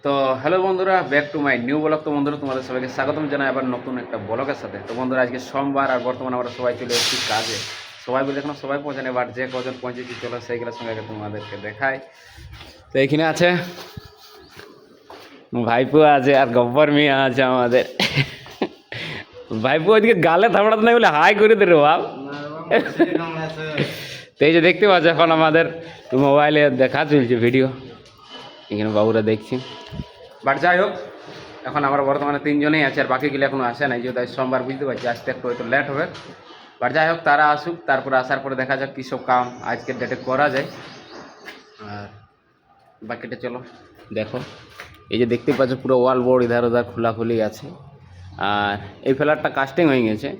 তো হ্যালো বন্ধুরা, back to my new blog. তো বন্ধুরা, তোমাদের সবাইকে স্বাগতম জানাই আবার নতুন একটা ব্লগের সাথে। তো বন্ধুরা, আজকে সোমবার আর বর্তমানে আমরা সবাই চলে এসেছি কাজে। সবাই বলে এখনো সবাই পৌঁছানে, বাট যে কজন পৌঁছেছি চলো সেইগুলোর সঙ্গে আগে তোমাদেরকে দেখাই। তো এখানে আছে ভাইপো আছে আর গব্বর মিয়া আছে আমাদের। ভাইপো ওইদিকে গালে থাপড়াতে নাই বলে হাই করে দে রে বাপ। তো এই যে দেখতে পাচ্ছ এখন আমাদের মোবাইলে দেখা চলছে ভিডিও, এখানে বাবুরা দেখছি। বাট যাই হোক, এখন আমরা বর্তমানে তিনজনেই আছে আর বাকিগুলো এখনও আসে নাই, যেহেতু সোমবার বুঝতে পারছি আসতে একটু লেট হবে। বাট যাই হোক, তারা আসুক, তারপরে আসার পরে দেখা যাক কী সব কাম আজকের ডেটে করা যায়। আর বাকিটা চলো দেখো। এই যে দেখতে পাচ্ছ পুরো ওয়াল বোর্ড ইধার ওধার খোলাখুলি আছে, আর এই ফ্ল্যাটটা কাস্টিং হয়ে গেছে।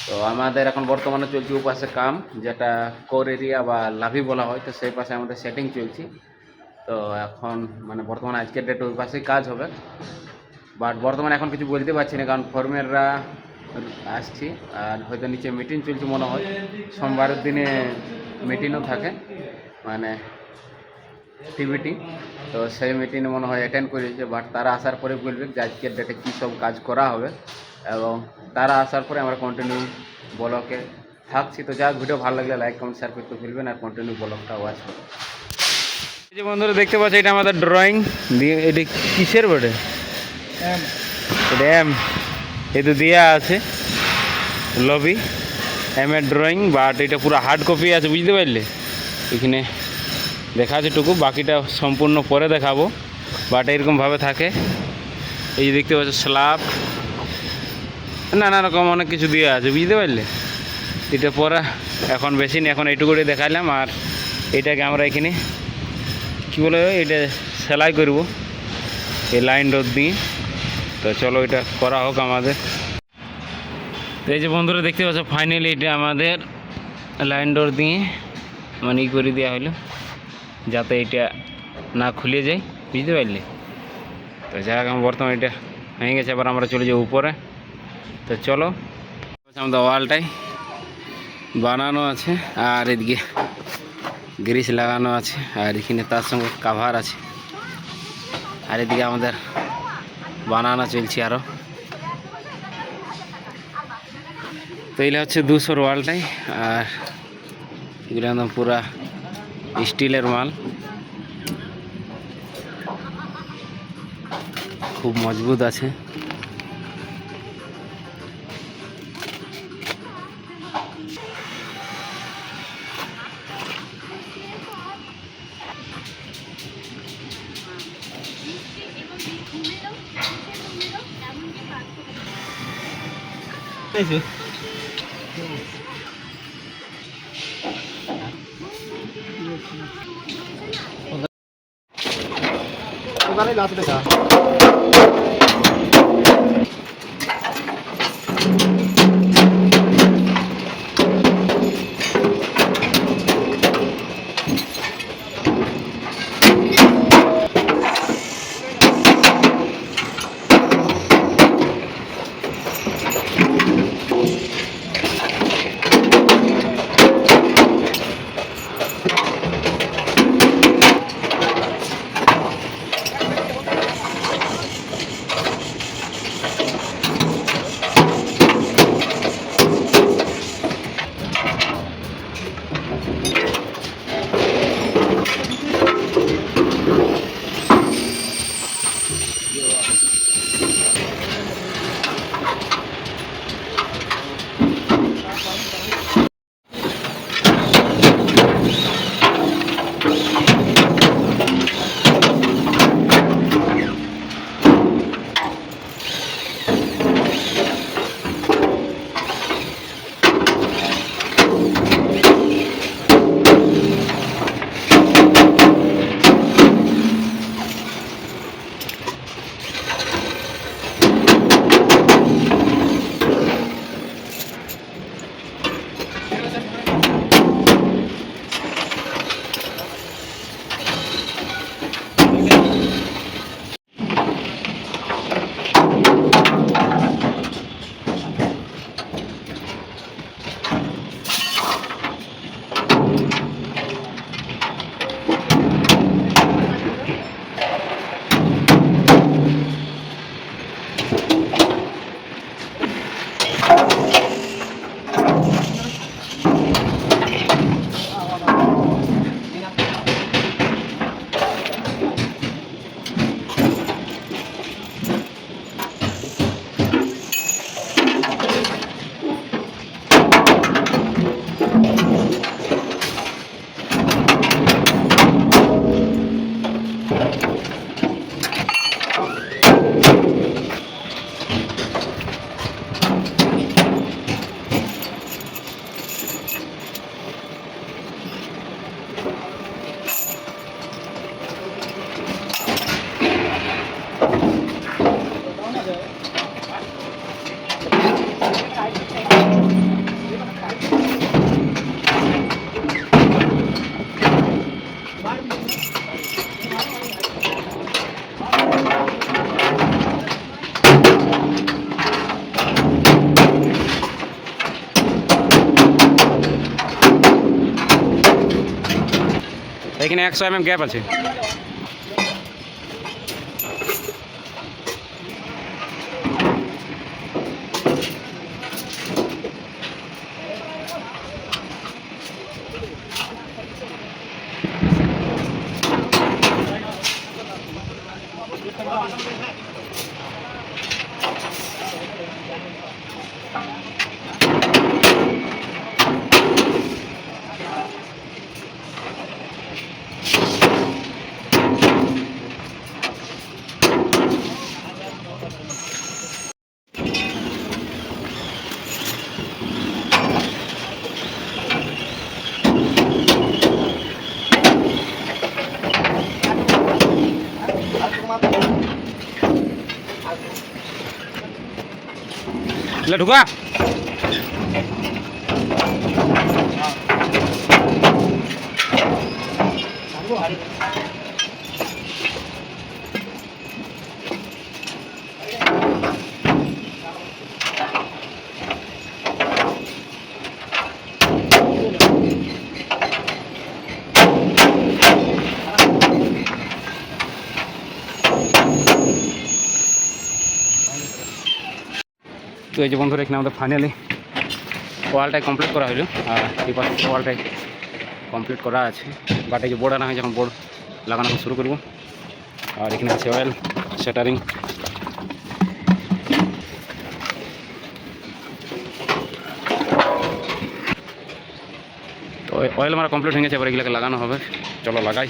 তো আমাদের এখন বর্তমানে চলছে ওপাশে কাম, যেটা কোর এরিয়া বা লাভি বলা হয়, তো সেই পাশে আমাদের সেটিং চলছে। তো এখন মানে বর্তমানে আজকের ডেটে ওই পাশেই কাজ হবে। বাট বর্তমানে এখন কিছু বলতে পারছি না, কারণ ফর্মেররা আসছি আর হয়তো নিচে মিটিং চলছে মনে হয়। সোমবারের দিনে মিটিংও থাকে, মানে টিভিটি। তো সেই মিটিংয়ে মনে হয় অ্যাটেন্ড করেছে। বাট তারা আসার পরে বলবে যে আজকের ডেটে কী সব কাজ করা হবে, এবং তারা আসার পরে আমরা কন্টিনিউ ব্লগে থাকছি। তো যাক, ভিডিও ভালো লাগলে লাইক কমেন্ট শেয়ার করতে ভুলবেন, আর কন্টিনিউ ব্লগটা ওয়াচ করবেন। এই যে বন্ধুরা দেখতে পাচ্ছি, এটা আমাদের ড্রয়িং দিয়ে, এটি কিসের বটে? র্যাম। এই তো দেওয়া আছে লবি এর ড্রয়িং, বাট এটা পুরো হার্ড কপি আছে, বুঝতে পারলে? এখানে দেখা আছে টুকু, বাকিটা সম্পূর্ণ পরে দেখাবো। বাট এরকমভাবে থাকে। এই যে দেখতে পাচ্ছ স্ল্যাব, নানা রকম অনেক কিছু দেওয়া আছে, বুঝতে পারলে? এটা পরে এখন বেশি নেই, এখন এইটুকুটাই দেখাইলাম। আর এটাকে আমরা এখানে কী বলে, এটা সেলাই করব এই লাইন রোড দিয়ে। তো চলো এটা করা হোক আমাদের। তো এই যে বন্ধুরা দেখতে পাচ্ছ, ফাইনালি এটা আমাদের লাইন ডোর দিয়ে মানে ই করে দেওয়া হলো, যাতে এটা না খুলে যায়, বুঝতে পারলে? তো যাই হোক, আমার বর্তমানে এটা হয়ে গেছে। এবার আমরা চলে যাই উপরে। তো চলো, আমাদের ওয়ালটাই বানানো আছে, আর এদিকে গ্রিস লাগানো আছে, আর এখানে তার সঙ্গে কাভার আছে, আর এদিকে আমাদের বানানো চলছে আরও। তো এইটা হচ্ছে 200 ওয়ালটাই, আর এগুলো একদম পুরা স্টিলের মাল, খুব মজবুত আছে। ওখানে লাস্ট দেখা এখানে 100 গ্যাপ আছে। ले ढुका তো এই যে বন্ধুরা এখানে আমাদের ফাইনালি ওয়ালটাই কমপ্লিট করা হলো আর এই পাশে ওয়ালটাই কমপ্লিট করা আছে বাট এই যে বোর্ড আনা হয় যখন বোর্ড লাগানো শুরু করব আর এখানে আছে অয়েল শাটারিং তো অয়েল মারা কমপ্লিট হয়ে গেছে এবার এগুলোকে লাগানো হবে চলো লাগাই